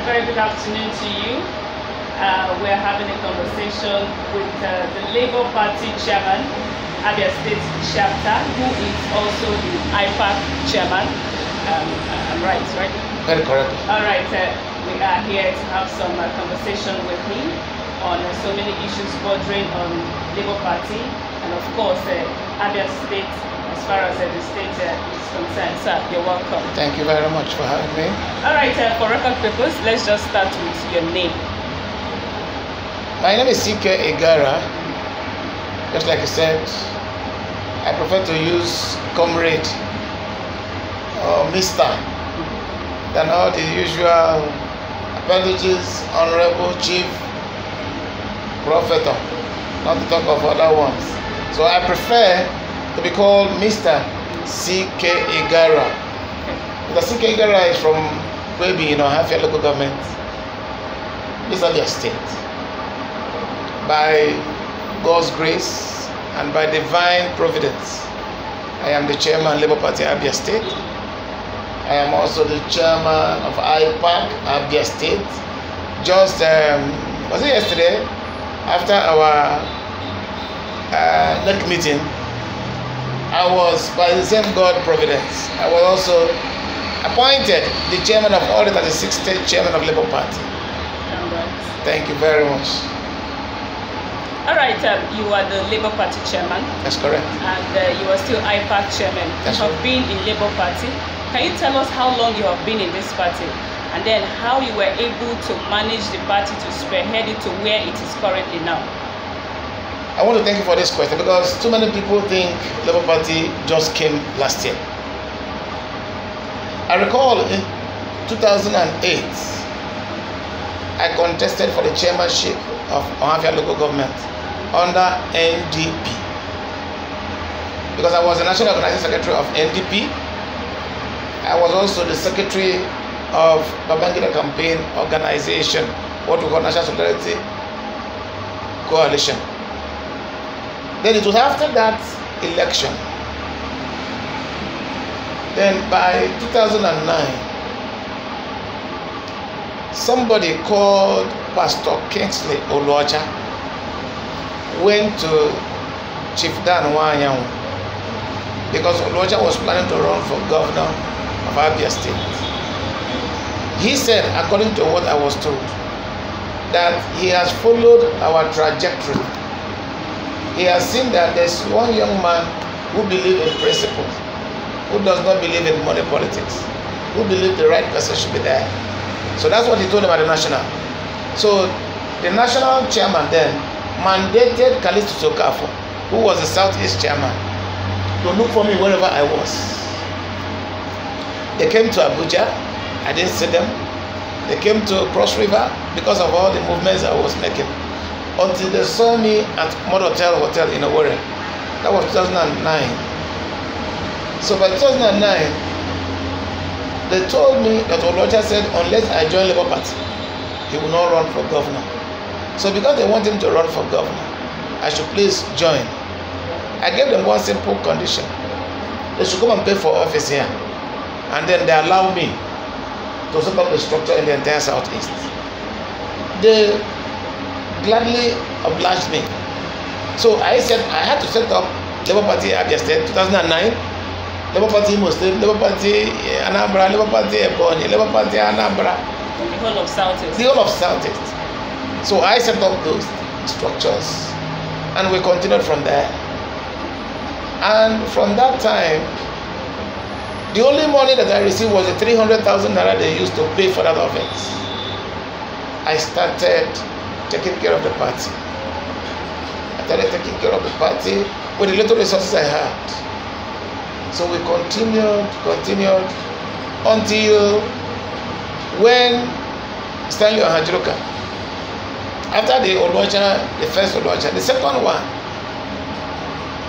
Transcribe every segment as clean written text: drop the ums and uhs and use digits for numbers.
very good afternoon to you. We're having a conversation with the Labour Party chairman, Abia State chapter, who is also the IPAC chairman. I'm right? Very correct. All right. We are here to have some conversation with him on so many issues bordering on Labour Party and, of course, Abia State as far as the state is concerned. Sir, you're welcome. Thank you very much for having me. All right. For record purpose, let's just start with your name. My name is Ceekay Igara. Just like you said, I prefer to use Comrade or Mr. than all the usual appendages, Honorable, Chief, Prophet, not to talk of other ones. So I prefer to be called Mr. Ceekay Igara. The Ceekay Igara is from Baby, Abia local government. This is Abia State. By God's grace and by divine providence, I am the chairman Labour Party Abia State. I am also the chairman of IPAC Abia State. Just was it yesterday? After our next meeting, I was, by the same God providence, I was also appointed the chairman of all the 36 state chairman of Labour Party. Thank you very much. All right, you are the Labour Party chairman. That's correct. And you are still IPAC chairman. That's you have right. been in Labour Party. Can you tell us how long you have been in this party? And then how you were able to manage the party to spearhead it to where it is currently now? I want to thank you for this question because too many people think Labour Party just came last year. I recall in 2008, I contested for the chairmanship of Abia local government under NDP because I was the national organizing secretary of NDP. I was also the secretary of Babangida campaign organization, what we call National Solidarity Coalition. Then it was after that election. Then by 2009, somebody called Pastor Kingsley Oluocha went to Chief Dan Wanyanwu because Oluocha was planning to run for governor of Abia State. He said, according to what I was told, that he has followed our trajectory. He has seen that there's one young man who believes in principles, who does not believe in money politics, who believes the right person should be there. So that's what he told him at the national. So the national chairman then mandated Kalisto Sokafo, who was the Southeast chairman, to look for me wherever I was. They came to Abuja. I didn't see them. They came to Cross River because of all the movements I was making. Until they saw me at Modotel Hotel in Owerri. That was 2009. So by 2009, they told me that Oluocha said unless I join Labour Party, he will not run for governor. So because they want him to run for governor, I should please join. I gave them one simple condition. They should come and pay for office here. And then they allow me to set up the structure in the entire Southeast. They gladly obliged me. So I said I had to set up Labour Party Abia State 2009, Labour Party Muslim, Labour Party Anambra, Labour Party Ebonyi, Labour Party Anambra. The whole of Southeast. The whole of Southeast. So I set up those structures and we continued from there. And from that time, the only money that I received was the 300,000 naira they used to pay for that office. I started taking care of the party. I started taking care of the party with the little resources I had. So we continued until when Stanley Ohajiruka, after the Oluocha, the first Oluocha, the second one,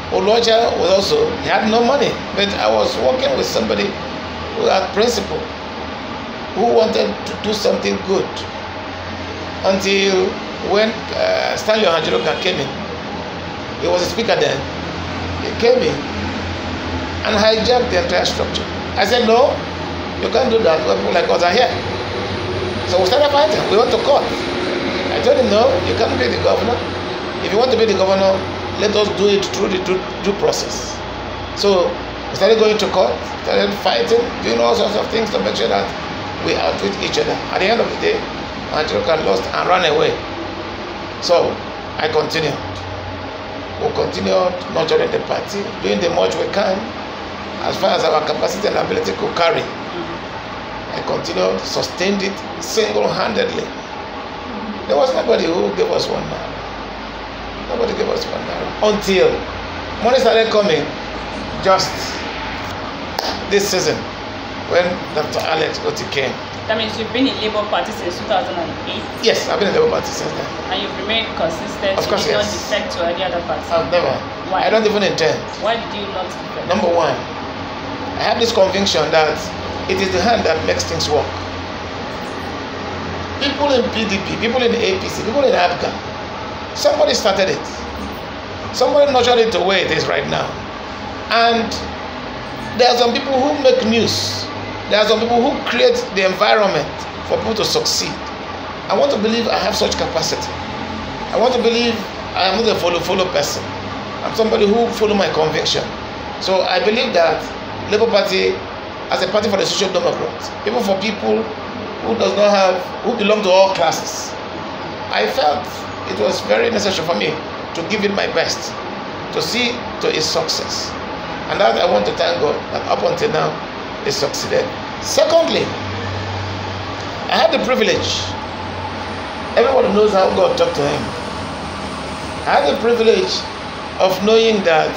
Oluocha was also, he had no money, but I was working with somebody who had principle, who wanted to do something good. Until when Stanley Ohajiruka came in, he was a speaker then, he came in and hijacked the entire structure. I said, no, you can't do that, people like us are here. So we started fighting. We went to court. I told him, no, you can't be the governor. If you want to be the governor, let us do it through the due process. So we started going to court, started fighting, doing all sorts of things to make sure that we outwit each other. At the end of the day, Anjoka lost and ran away. So I continued. We continued nurturing the party, doing the much we can as far as our capacity and ability could carry. I continued, sustained it single-handedly. There was nobody who gave us 1 naira. Nobody gave us 1 naira. Until money started coming just this season when Dr. Alex Otti came. That means you've been in Labour Party since 2008? Yes, I've been in Labour Party since then. And you've remained consistent? Of course, you did yes. not defect to any other party? I've never. Why? I don't even intend. Why did you not defect? Number one, I have this conviction that it is the hand that makes things work. People in PDP, people in APC, people in Abia, somebody started it. Somebody nurtured it to where it is right now. And there are some people who make news. There are some people who create the environment for people to succeed. I want to believe I have such capacity. I want to believe I am not a follow person. I'm somebody who follow my conviction. So I believe that Labour Party as a party for the social democrats, even for people who belong to all classes, I felt it was very necessary for me to give it my best, to see to its success. And that I want to thank God that up until now, it succeeded. Secondly, I had the privilege. Everybody knows how God talked to him. I had the privilege of knowing that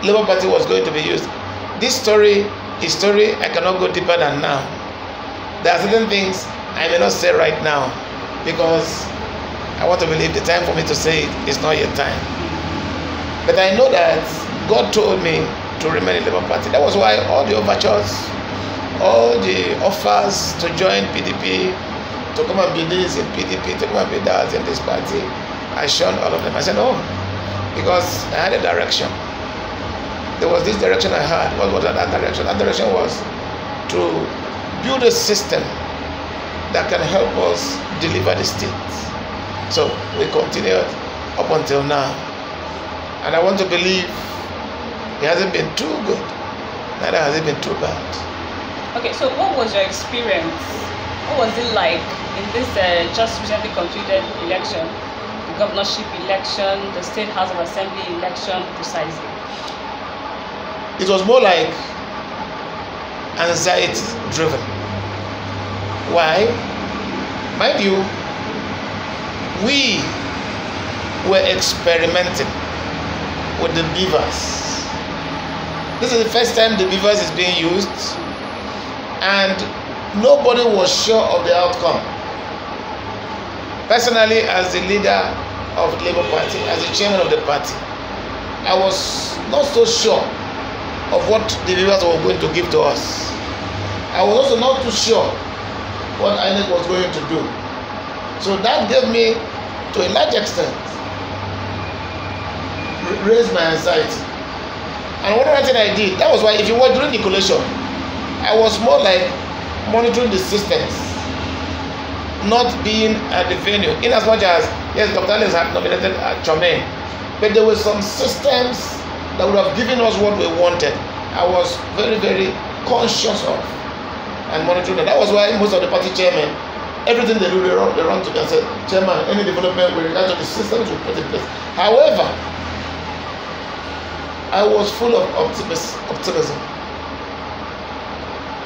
Labour Party was going to be used. This story, history, I cannot go deeper than now. There are certain things I may not say right now because I want to believe the time for me to say it is not yet time. But I know that God told me to remain in the Labour Party. That was why all the overtures, all the offers to join PDP, to come and be this in PDP, to come and be that in this party, I shunned all of them. I said no, because I had a direction. There was this direction I had. What was that direction? That direction was to build a system that can help us deliver the state. So we continued up until now. And I want to believe it hasn't been too good, neither has it been too bad. Okay, so what was your experience? What was it like in this just recently concluded election, the governorship election, the State House of Assembly election precisely? It was more like anxiety driven. Why? Mind you, we were experimenting with the beavers. This is the first time the beavers is being used, and nobody was sure of the outcome. Personally, as the leader of the Labour Party, as the chairman of the party, I was not so sure of what the beavers were going to give to us. I was also not too sure what INEC was going to do. So that gave me, to a large extent, raised my anxiety. And one other thing I did, that was why if you were during the collation, I was more like monitoring the systems, not being at the venue. In as much as, yes, Dr. Alex had nominated Chomaine, but there were some systems that would have given us what we wanted. I was very, very conscious of and monitoring that. That was why most of the party chairmen, everything they do, they run to me and say, Chairman, any development with regard to the systems we put in place. However, I was full of optimism.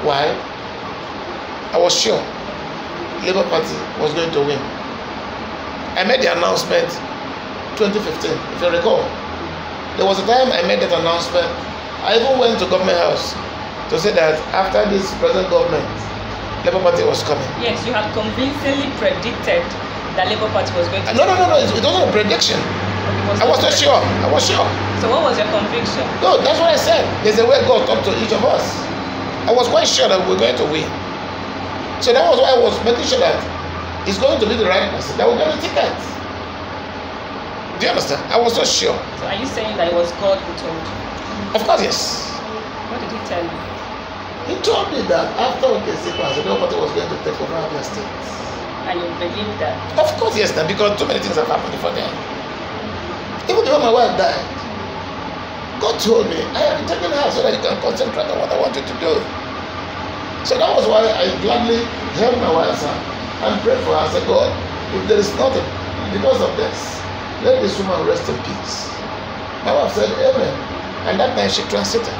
Why? I was sure Labour Party was going to win. I made the announcement 2015, if you recall. There was a time I made that announcement. I even went to Government House to say that after this present government, Labour Party was coming. Yes, you had convincingly predicted that Labour Party was going to No, it wasn't a prediction. I was not sure. I was sure. So what was your conviction? No, that's what I said. There's a way God talked to each of us. I was quite sure that we were going to win. So that was why I was making sure that it's going to be the right person that will get the ticket. Do you understand? I was not sure. So are you saying that it was God who told you? Of course, yes. What did he tell you? He told me that after Ceekay, the Otti was going to take over Abia State. And you believe that? Of course, yes, because too many things have happened before then. Even before my wife died, God told me, I am taking her so that you can concentrate on what I want you to do. So that was why I gladly held my wife's hand and prayed for her. I said, God, if there is nothing because of this, let this woman rest in peace. My wife said, Amen. And that night she transited.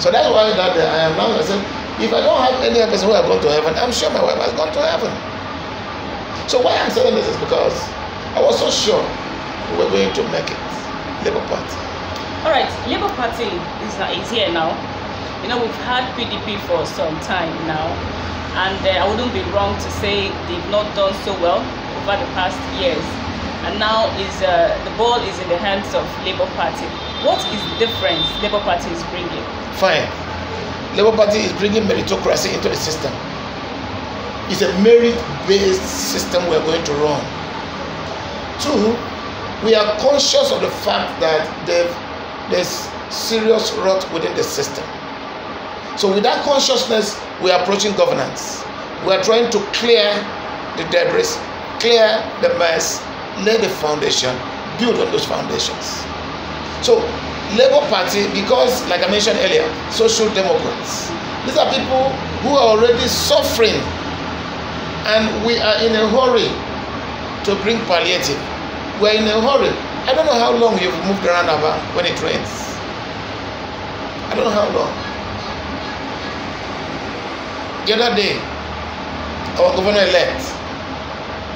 So that's why that day I am now, I said, if I don't have any other person who have gone to heaven, I'm sure my wife has gone to heaven. So why I'm saying this is because I was so sure we were going to make it. Labour Party. All right, Labour Party is here now. You know, we've had PDP for some time now, and I wouldn't be wrong to say they've not done so well over the past years. And now the ball is in the hands of Labour Party. What is the difference Labour Party is bringing? Fine. Labour Party is bringing meritocracy into the system. It's a merit-based system we're going to run. Two, we are conscious of the fact that there's serious rot within the system. So with that consciousness, we are approaching governance. We are trying to clear the debris, clear the mess, lay the foundation, build on those foundations. So Labour Party, because like I mentioned earlier, social democrats, these are people who are already suffering, and we are in a hurry to bring palliative. We are in a hurry. I don't know how long you've moved around Abia when it rains. I don't know how long. The other day, our governor-elect,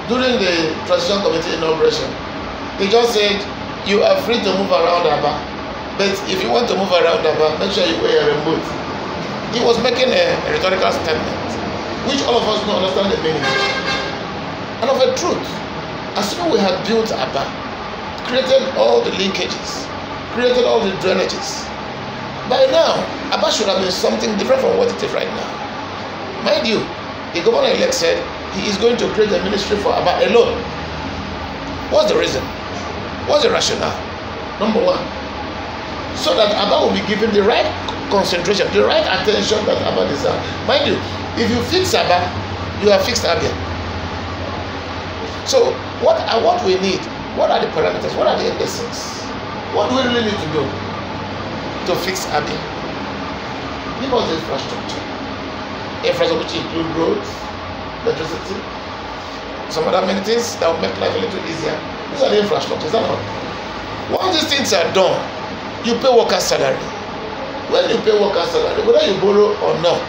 during the transition committee inauguration, he just said, you are free to move around Abia, but if you want to move around Abia, make sure you wear a remote. He was making a rhetorical statement, which all of us don't understand the meaning. And of a truth, as soon as we had built Abia, created all the linkages, created all the drainages, by now, Abia should have been something different from what it is right now. Mind you, the governor-elect said he is going to create a ministry for Abia alone. What's the reason? What's the rationale? Number one, so that Abia will be given the right concentration, the right attention that Abia deserves. Mind you, if you fix Abia, you have fixed Abia. So what we need, what are the parameters, what are the indices? What do we really need to do to fix Abia? Give us the infrastructure. Infrastructure which include roads, electricity, some other amenities that will make life a little easier. These are the infrastructure, is that not? Once these things are done, you pay workers' salary. When you pay workers' salary, whether you borrow or not,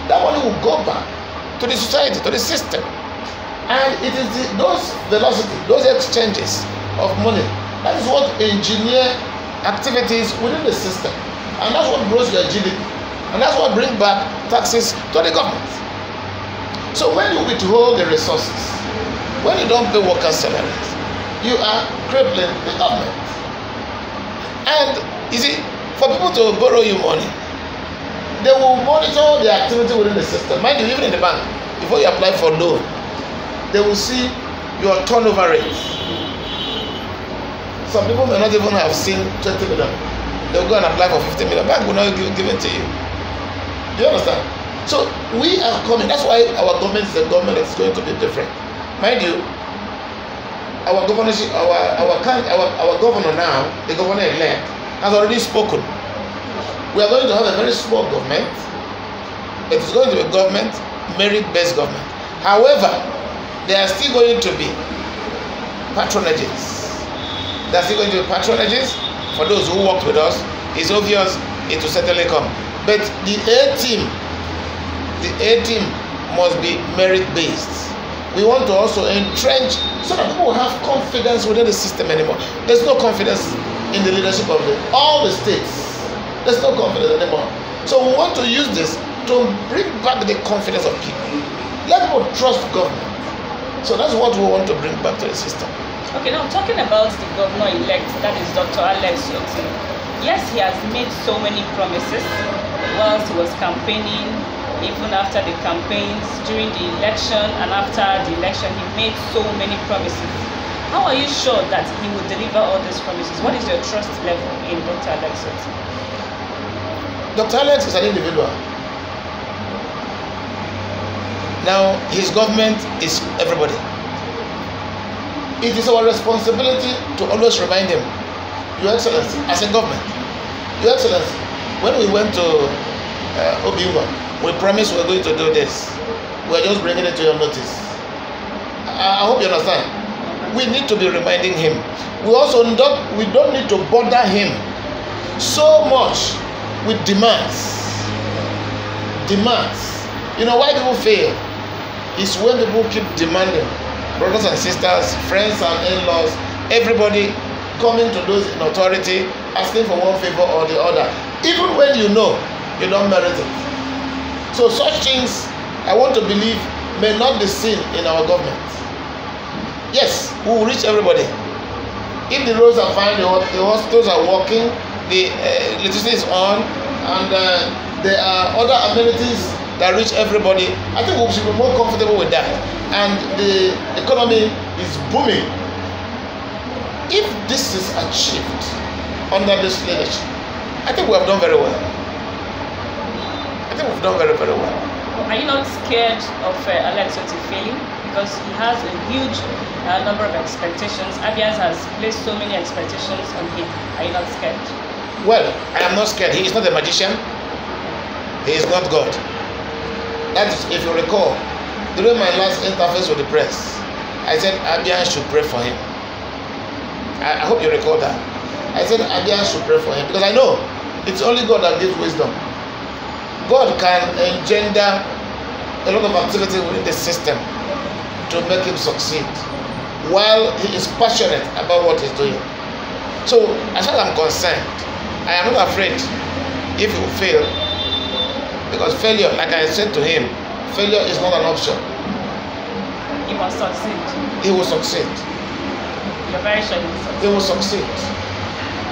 that money will go back to the society, to the system. And it is those velocity, those exchanges of money, that is what engineer activities within the system. And that's what grows your GDP. And that's what brings back taxes to the government. So when you withhold the resources, when you don't pay workers' salaries, you are crippling the government. And you see, for people to borrow you money, they will monitor the activity within the system. Mind you, even in the bank, before you apply for loan, they will see your turnover rate. Some people may not even have seen 20 million. They will go and apply for 50 million. Bank will not give it to you. Do you understand? So we are coming. That's why our government is a government that's going to be different. Mind you, our governorship, our governor now, the governor-elect, has already spoken. We are going to have a very small government. It is going to be a government, merit-based government. However, there are still going to be patronages. There are still going to be patronages for those who worked with us. It's obvious it will certainly come. But the A-team must be merit-based. We want to also entrench so that people will have confidence within the system anymore. There's no confidence in the leadership of all the states. There's no confidence anymore. So we want to use this to bring back the confidence of people. Let people trust government. So that's what we want to bring back to the system. Okay, now talking about the governor-elect, that is Dr. Otti. Yes, he has made so many promises whilst he was campaigning, even after the campaigns, during the election and after the election, he made so many promises. How are you sure that he will deliver all these promises? What is your trust level in Dr. Otti? Dr. Alex is an individual. Now, his government is everybody. It is our responsibility to always remind him, Your Excellency, as a government, Your Excellency, when we went to Abia, we promised we were going to do this. We are just bringing it to your notice. I hope you understand. We need to be reminding him. We don't need to bother him so much with demands. You know why people fail? It's when people keep demanding. Brothers and sisters, friends and in-laws, everybody coming to those in authority, asking for one favor or the other, even when you know you don't merit it. So such things, I want to believe, may not be seen in our government. Yes, we will reach everybody. If the roads are fine, the hospitals are working, the electricity is on, and there are other amenities that reach everybody, I think we should be more comfortable with that. And the economy is booming. If this is achieved under this leadership, I think we have done very well. I think we've done very, very well. Are you not scared of Alex Otti failing? Because he has a huge number of expectations. Abians has placed so many expectations on him. Are you not scared? Well, I am not scared. He is not a magician. He is not God. That is, if you recall, during my last interface with the press, I said Abians should pray for him. I hope you recall that. I said Abians should pray for him because I know it's only God that gives wisdom. God can engender a lot of activity within the system to make him succeed while he is passionate about what he's doing. So, as far as I'm concerned, I am not afraid if he will fail, because failure, like I said to him, failure is not an option. He will succeed. He will succeed. You're very sure he will succeed. He will succeed.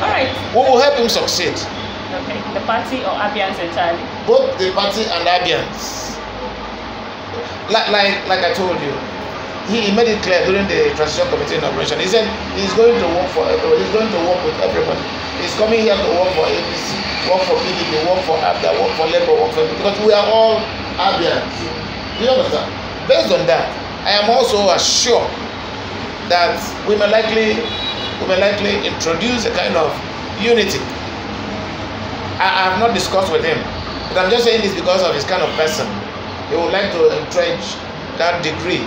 All right. We will help him succeed. Okay. The party or Abians entirely? Both the party and Abians. Like I told you, he made it clear during the transition committee inauguration. He said he's going to work for everybody. He's going to work with everybody. He's coming here to work for APC, work for PDP, work for Abia, work for Labour, work for, because we are all Abians. Do you understand? Based on that, I am also assured that we may likely introduce a kind of unity. I have not discussed with him, but I'm just saying this because of his kind of person. He would like to entrench that degree,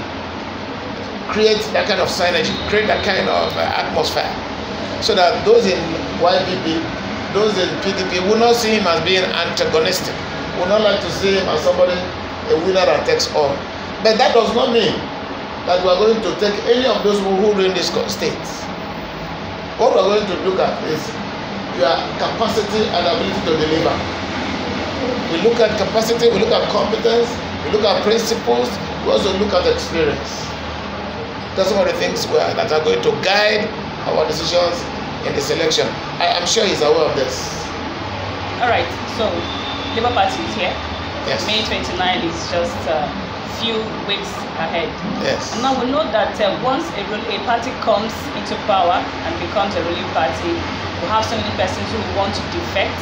create that kind of synergy, create that kind of atmosphere, so that those in YPP, those in PDP will not see him as being antagonistic, will not like to see him as somebody, a winner that takes all. But that does not mean that we are going to take any of those who rule in this state. What we are going to look at is your capacity and ability to deliver. We look at capacity, we look at competence, we look at principles, we also look at experience. That's one of the things that are going to guide our decisions in the selection. I am sure he's aware of this. All right, so Labour Party is here. Yes. May 29 is just a few weeks ahead. Yes. And now we know that once a party comes into power and becomes a ruling party, we have so many persons who want to defect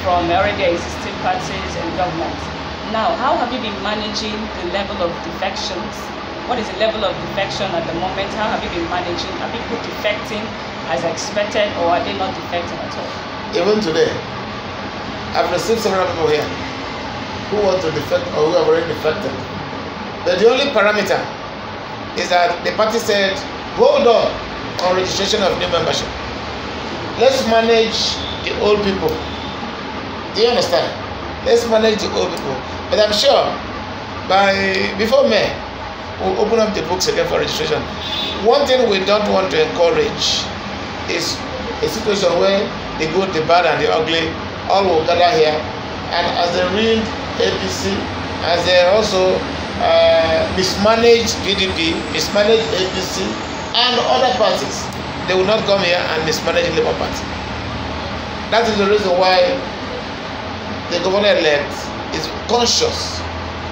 from already existing parties and government. Now, how have you been managing the level of defections? What is the level of defection at the moment? How have you been managing? Are people defecting as expected, or are they not defecting at all? Even today, I've received several people here who want to defect or who have already defected. But the only parameter is that the party said, hold on registration of new membership. Let's manage the old people. Do you understand? Let's manage the old people. But I'm sure before May, we'll open up the books again for registration. One thing we don't want to encourage is a situation where the good, the bad, and the ugly all will gather here, and as they read APC, as they also mismanage PDP, mismanage APC, and other parties, they will not come here and mismanage the Labour Party. That is the reason why the governor-elect is conscious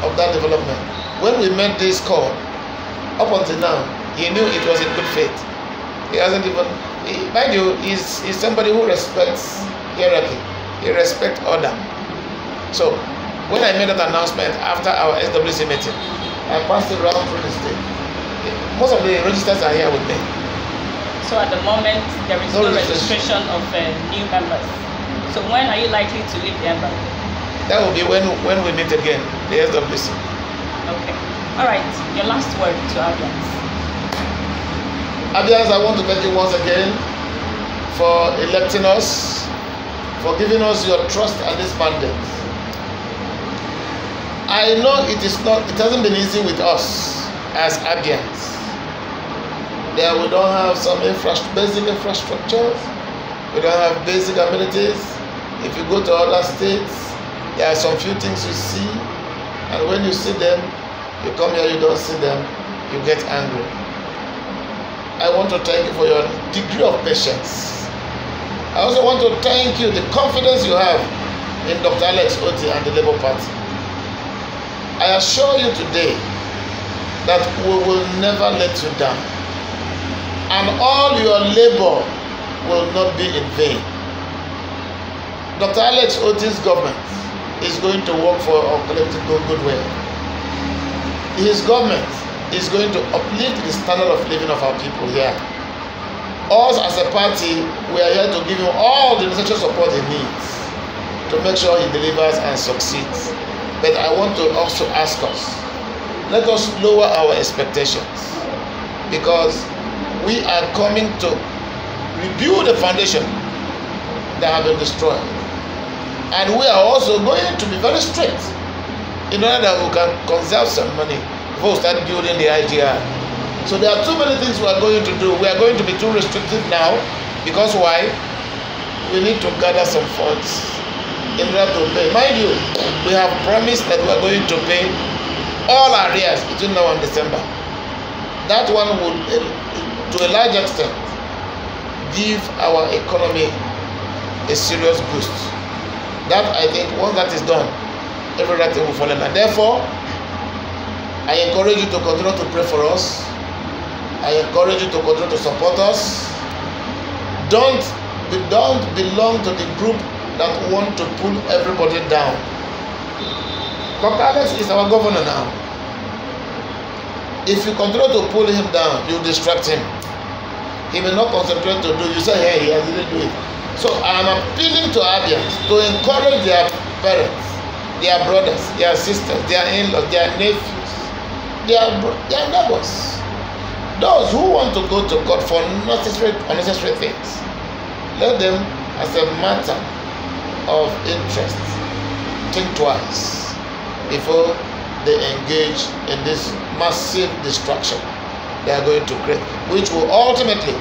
of that development. When we made this call, up until now, he knew it was in good faith. He hasn't even, mind you, he's somebody who respects hierarchy. He respects order. So, when I made that announcement after our SWC meeting, I passed it around through the state. Most of the registers are here with me. So at the moment, there is no registration of new members. So when are you likely to leave the embassy? That will be when we meet again, the SWC. Okay. All right. Your last word to Abians. Abians, I want to thank you once again for electing us, for giving us your trust and this mandate. I know it hasn't been easy with us as Abians. There we don't have some basic infrastructures, we don't have basic amenities. If you go to other states, there are some few things you see, and when you see them, you come here, you don't see them, you get angry. I want to thank you for your degree of patience. I also want to thank you the confidence you have in Dr. Alex Otti and the Labour Party. I assure you today that we will never let you down, and all your labor will not be in vain. Dr. Alex Otti's government is going to work for our collective goodwill. His government is going to uplift the standard of living of our people here. Us as a party, we are here to give him all the necessary support he needs to make sure he delivers and succeeds. But I want to also ask us, let us lower our expectations, because we are coming to rebuild the foundation that have been destroyed. And we are also going to be very strict in order that we can conserve some money before we start building the IGR. So there are too many things we are going to do. We are going to be too restrictive now, because why? We need to gather some funds in order to pay. Mind you, we have promised that we are going to pay all arrears between now and December. That one will, to a large extent, give our economy a serious boost. That, I think, once that is done, every right thing will fall in line. Therefore, I encourage you to continue to pray for us. I encourage you to continue to support us. Don't belong to the group that want to pull everybody down. Dr. Alex is our governor now. If you continue to pull him down, you distract him. He may not concentrate to do. You say, hey, he has didn't do it. So I am appealing to Abians to encourage their parents, their brothers, their sisters, their in-laws, their nephews, their neighbors, those who want to go to court for unnecessary things. Let them, as a matter of interest, think twice before they engage in this massive distraction they are going to create, which will ultimately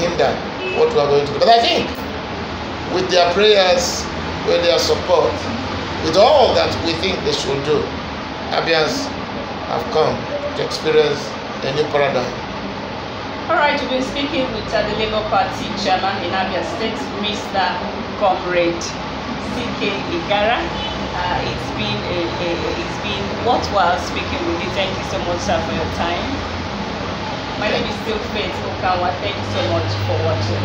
hinder what we are going to do. But I think with their prayers, with their support, with all that we think they should do, Abians have come to experience a new paradigm. All right, we've been speaking with the Labour Party chairman in Abia State, Mr. Comrade Ceekay Igara. It's been worthwhile speaking with you. Thank you so much, sir, for your time. My name is still Faith Okanwa. Thank you so much for watching.